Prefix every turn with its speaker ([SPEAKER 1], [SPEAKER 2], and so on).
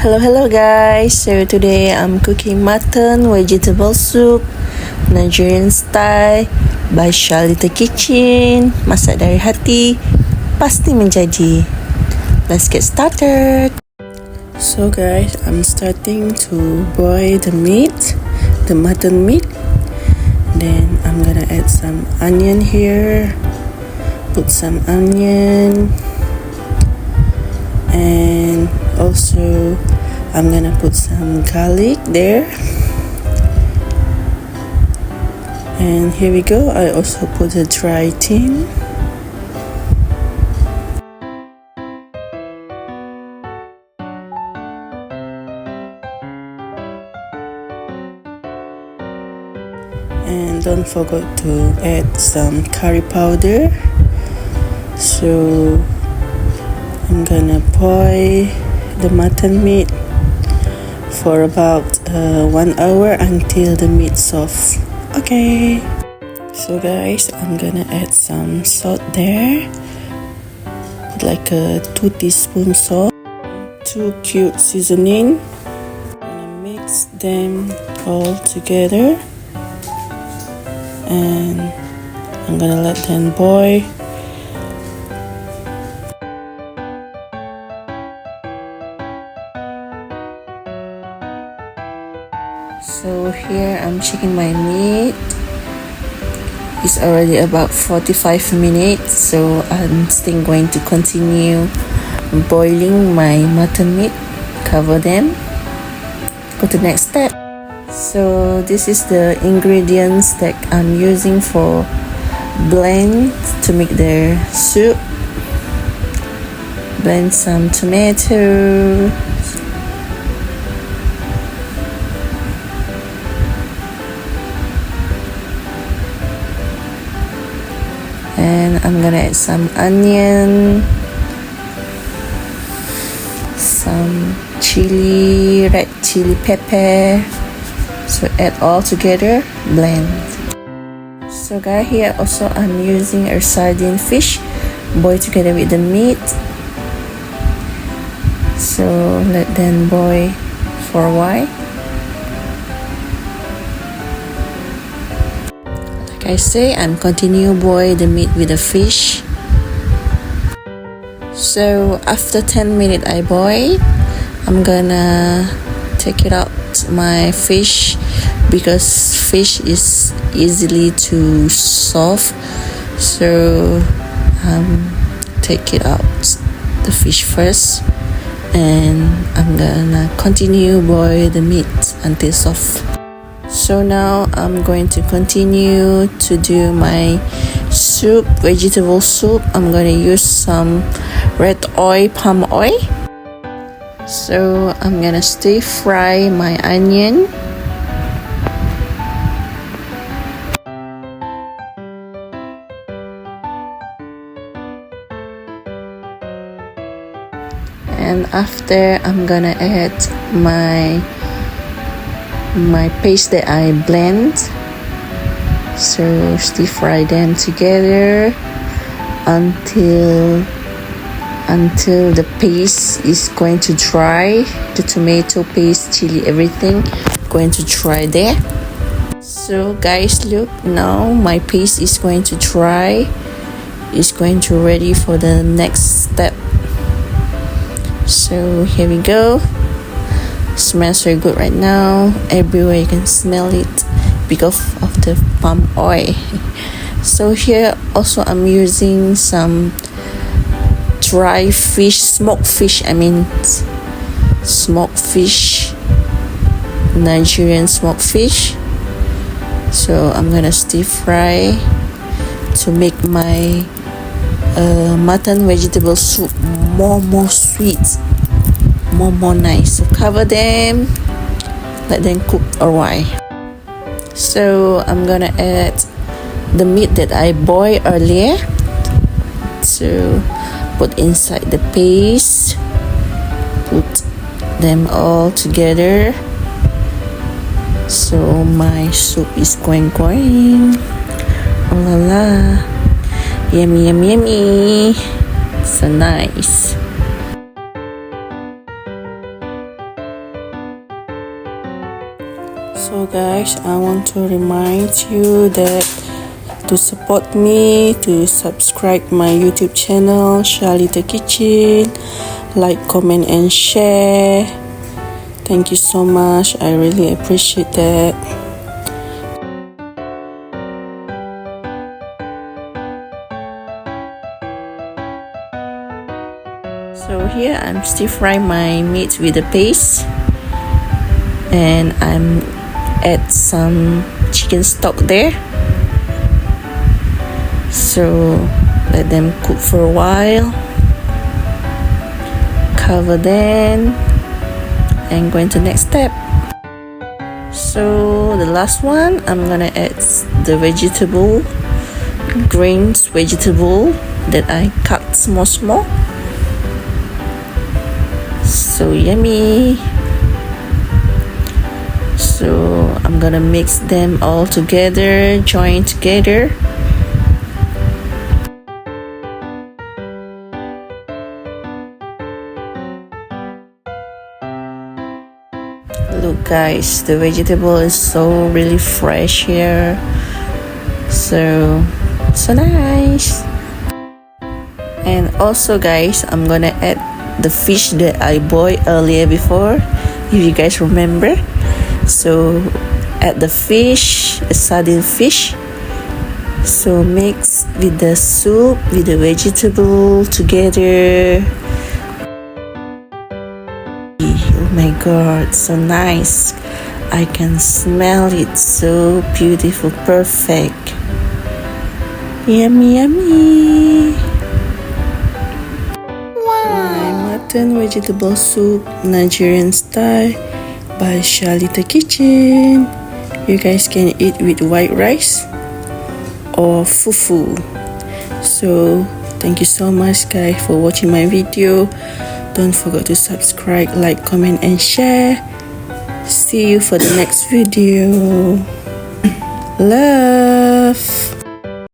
[SPEAKER 1] Hello guys, so today I'm cooking mutton vegetable soup Nigerian style by Shalita Kitchen. Masak dari hati, pasti menjadi. Let's get started. So guys, I'm starting to boil the meat, the mutton meat. Then I'm gonna add some onion here. Put some onion. And also I'm gonna put some garlic there, and here we go. I also put a dry thyme, and don't forget to add some curry powder. So I'm gonna boil the mutton meat for about 1 hour until the meat soft. Okay, so guys, I'm gonna add some salt there, like a 2 teaspoons salt, 2 cube seasoning. I'm gonna mix them all together, and I'm gonna let them boil. So here I'm checking my meat. It's already about 45 minutes, so I'm still going to continue boiling my mutton meat. Cover them. Go to the next step. So this is the ingredients that I'm using for blend to make the soup. Blend some tomato, and I'm gonna add some onion, some chili, red chili pepper. So add all together, blend. So guys, here also I'm using a sardine fish, boil together with the meat. So let them boil for a while. I say I'm continue boil the meat with the fish. So after 10 minutes I boil, I'm gonna take it out my fish, because fish is easily too soft. So take it out the fish first, and I'm gonna continue boil the meat until soft. So now I'm going to continue to do my soup, vegetable soup. I'm going to use some red oil, palm oil. So I'm going to stir fry my onion. And after, I'm going to add my paste that I blend. So stir fry them together until the paste is going to dry. The tomato paste, chili, everything going to dry there. So guys, look, now my paste is going to dry. It's going to ready for the next step. So here we go. Smells very good right now. Everywhere you can smell it because of the palm oil. So here also I'm using some dry fish, smoked fish. Smoked fish, Nigerian smoked fish. So I'm gonna stir fry to make my mutton vegetable soup more sweet, more nice. So cover them, let them cook a while. So I'm gonna add the meat that I boiled earlier, so put inside the paste, put them all together. So my soup is going. Oh la la, yummy, so nice. So guys, I want to remind you that to support me, to subscribe my YouTube channel Shalita Kitchen, like, comment and share. Thank you so much, I really appreciate that. So here I'm stir frying my meat with the paste, and I'm add some chicken stock there. So let them cook for a while. Cover them and go into next step. So the last one, I'm gonna add the vegetable, greens vegetable that I cut small. So yummy. So I'm gonna mix them all together, join together. Look guys, the vegetable is so really fresh here, so nice. And also guys, I'm gonna add the fish that I boiled earlier before, if you guys remember. So add the fish, a sardine fish. So mix with the soup, with the vegetable together. Oh my god, so nice. I can smell it, so beautiful, perfect. Yummy, yummy. My mutton vegetable soup, Nigerian style by Shalita Kitchen. You guys can eat with white rice or fufu. So thank you so much guys for watching my video. Don't forget to subscribe, like, comment and share. See you for the next video. Love.